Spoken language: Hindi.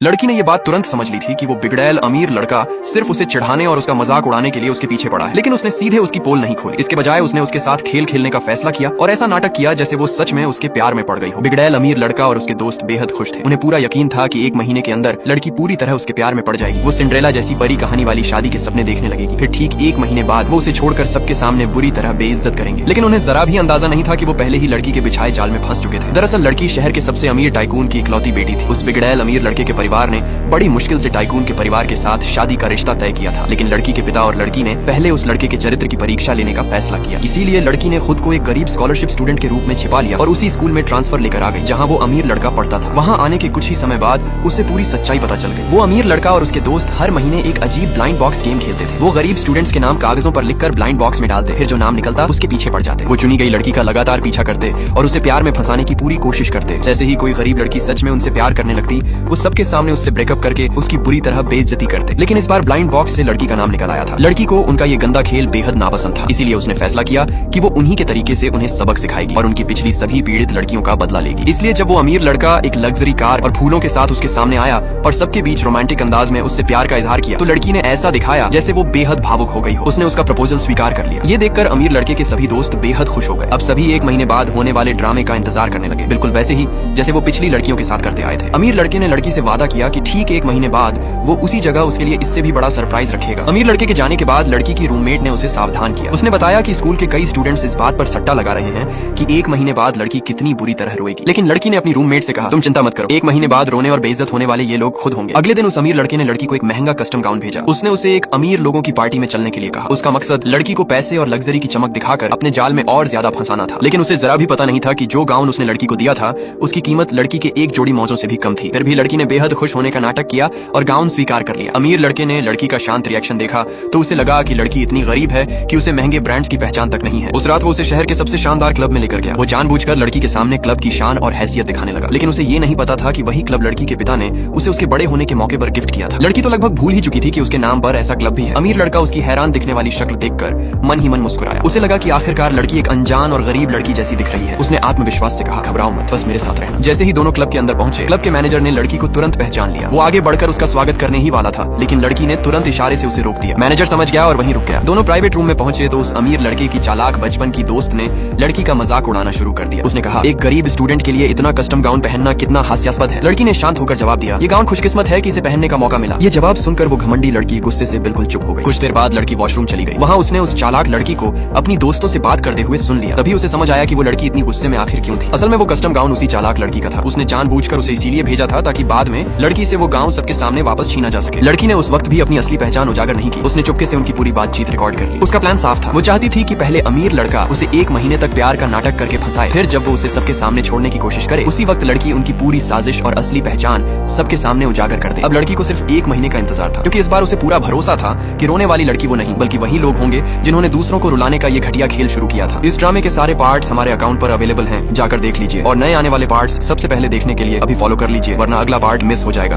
लड़की ने ये बात तुरंत समझ ली थी कि वो बिगड़ैल अमीर लड़का सिर्फ उसे चिढ़ाने और उसका मजाक उड़ाने के लिए उसके पीछे पड़ा है, लेकिन उसने सीधे उसकी पोल नहीं खोली। इसके बजाय उसने उसके साथ खेल खेलने का फैसला किया और ऐसा नाटक किया जैसे वो सच में उसके प्यार में पड़ गई हो। बिगड़ैल अमीर लड़का और उसके दोस्त बेहद खुश थे। उन्हें पूरा यकीन था कि 1 महीने के अंदर लड़की पूरी तरह उसके प्यार में पड़ जाएगी। वो सिंड्रेला जैसी परी कहानी वाली शादी के सपने देखने लगेगी। फिर ठीक 1 महीने बाद वो उसे छोड़कर सबके सामने बुरी तरह बेइज्जत करेंगे। लेकिन उन्हें जरा भी अंदाजा नहीं था कि वो पहले ही लड़की के बिछाए जाल में फंस चुके थे। दरअसल लड़की शहर के सबसे अमीर टाइकून की इकलौती बेटी थी। उस बिगड़ैल अमीर लड़के के परिवार ने बड़ी मुश्किल से टाइकून के परिवार के साथ शादी का रिश्ता तय किया था, लेकिन लड़की के पिता और लड़की ने पहले उस लड़के के चरित्र की परीक्षा लेने का फैसला किया। इसीलिए लड़की ने खुद को एक गरीब स्कॉलरशिप स्टूडेंट के रूप में छिपा लिया और उसी स्कूल में ट्रांसफर लेकर आ गई जहां वो अमीर लड़का पढ़ता था। वहां आने के कुछ ही समय बाद उसे पूरी सच्चाई पता चल गई। वो अमीर लड़का और उसके दोस्त हर महीने एक अजीब ब्लाइंड बॉक्स गेम खेलते थे। वो गरीब स्टूडेंट्स के नाम कागजों पर लिखकर ब्लाइंड बॉक्स में डालते, फिर जो नाम निकलता उसके पीछे पड़ जाते। वो चुनी गई लड़की का लगातार पीछा करते और उसे प्यार में फंसाने की पूरी कोशिश करते। जैसे ही कोई गरीब लड़की सच में उनसे प्यार करने लगती, वो सबके सामने उससे ब्रेकअप करके उसकी बुरी तरह बेइज्जती करते। लेकिन इस बार ब्लाइंड बॉक्स से लड़की का नाम निकल आया था। लड़की को उनका ये गंदा खेल बेहद नापसंद था, इसीलिए उसने फैसला किया कि वो उन्हीं के तरीके से उन्हें सबक सिखाएगी और उनकी पिछली सभी पीड़ित लड़कियों का बदला लेगी। इसलिए जब वो अमीर लड़का एक लग्जरी कार और फूलों के साथ उसके सामने आया और सबके बीच रोमांटिक अंदाज में उससे प्यार का इजहार किया, तो लड़की ने ऐसा दिखाया जैसे वो बेहद भावुक हो गई हो। उसने उसका प्रपोजल स्वीकार कर लिया। ये देखकर अमीर लड़के के सभी दोस्त बेहद खुश हो गए। अब सभी 1 महीने बाद होने वाले ड्रामे का इंतजार करने लगे, बिल्कुल वैसे ही जैसे वो पिछली लड़कियों के साथ करते आए थे। अमीर लड़के ने लड़की से वादा किया कि ठीक 1 महीने बाद वो उसी जगह उसके लिए इससे भी बड़ा सरप्राइज रखेगा। अमीर लड़के के जाने के बाद लड़की की रूममेट ने उसे सावधान किया। उसने बताया कि स्कूल के कई स्टूडेंट्स इस बात पर सट्टा लगा रहे हैं कि 1 महीने बाद लड़की कितनी बुरी तरह रोएगी। लेकिन लड़की ने अपनी रूममेट से कहा, तुम चिंता मत करो, 1 महीने बाद रोने और बेइज्जत होने वाले ये लोग खुद होंगे। अगले दिन उस अमीर लड़के ने लड़की को एक महंगा कस्टम गाउन भेजा। उसने उसे एक अमीर लोगों की पार्टी में चलने के लिए कहा। उसका मकसद लड़की को पैसे और लग्जरी की चमक दिखाकर अपने जाल में और ज्यादा फंसाना था। लेकिन उसे जरा भी पता नहीं था कि जो गाउन उसने लड़की को दिया था उसकी कीमत लड़की के एक जोड़ी मौजों से भी कम थी। फिर भी लड़की ने बेहद खुश होने का नाटक किया और गाउन स्वीकार कर लिया। अमीर लड़के ने लड़की का शांत रिएक्शन देखा तो उसे लगा कि लड़की इतनी गरीब है कि उसे महंगे ब्रांड्स की पहचान तक नहीं है। उस रात वो उसे शहर के सबसे शानदार क्लब में लेकर गया। वो जानबूझकर लड़की के सामने क्लब की शान और हैसियत दिखाने लगा, लेकिन उसे ये नहीं पता था कि वही क्लब लड़की के पिता ने उसे उसके बड़े होने के मौके पर गिफ्ट किया था। लड़की तो लगभग भूल ही चुकी थी कि उसके नाम पर ऐसा क्लब भी है। अमीर लड़का उसकी हैरान दिखने वाली शक्ल देखकर मन ही मन मुस्कुराया। उसे लगा कि आखिरकार लड़की एक अनजान और गरीब लड़की जैसी दिख रही है। उसने आत्मविश्वास से कहा, घबराओ मत, बस मेरे साथ रहना। जैसे ही दोनों क्लब के अंदर पहुंचे, क्लब के मैनेजर ने लड़की को तुरंत पहचान लिया। वो आगे बढ़कर उसका स्वागत करने ही वाला था, लेकिन लड़की ने तुरंत इशारे से उसे रोक दिया। मैनेजर समझ गया और वहीं रुक गया। दोनों प्राइवेट रूम में पहुंचे तो उस अमीर लड़के की चालाक बचपन की दोस्त ने लड़की का मजाक उड़ाना शुरू कर दिया। उसने कहा, एक गरीब स्टूडेंट के लिए इतना कस्टम गाउन पहनना कितना हास्यास्पद है। लड़की ने शांत होकर जवाब दिया, ये गाउन खुशकिस्मत है कि इसे पहनने का मौका मिला। ये जवाब सुनकर वो घमंडी लड़की गुस्से से बिल्कुल चुप हो गई। कुछ देर बाद लड़की वॉशरूम चली गई। वहाँ उसने उस चालाक लड़की को अपनी दोस्तों से बात करते हुए सुन लिया। तभी उसे समझ आया कि वो लड़की इतनी गुस्से में आखिर क्यों थी। असल में वो कस्टम गाउन उसी चालाक लड़की का था। उसने जानबूझकर उसे इसीलिए भेजा था ताकि बाद में लड़की से वो गाउन सबके सामने वापस छीना जा सके। लड़की ने उस वक्त भी अपनी असली पहचान उजागर नहीं की। उसने चुपके से उनकी पूरी बातचीत रिकॉर्ड कर ली। उसका प्लान साफ था। वो चाहती थी कि पहले अमीर लड़का उसे 1 महीने तक प्यार का नाटक करके फंसाए, फिर जब वो उसे सबके सामने छोड़ने की कोशिश करे, उसी वक्त लड़की उनकी पूरी साजिश और असली पहचान सबके सामने उजागर कर दे। अब लड़की को सिर्फ 1 महीने का इंतजार था, क्योंकि इस बार उसे पूरा भरोसा था कि रोने वाली लड़की वो नहीं बल्कि वही लोग होंगे जिन्होंने दूसरों को रुलाने का ये घटिया खेल शुरू किया था। इस ड्रामे के सारे पार्ट्स हमारे अकाउंट पर अवेलेबल हैं, जाकर देख लीजिए और नए आने वाले पार्ट्स सबसे पहले देखने के लिए अभी फॉलो कर लीजिए, वरना अगला पार्ट मिस हो जाएगा।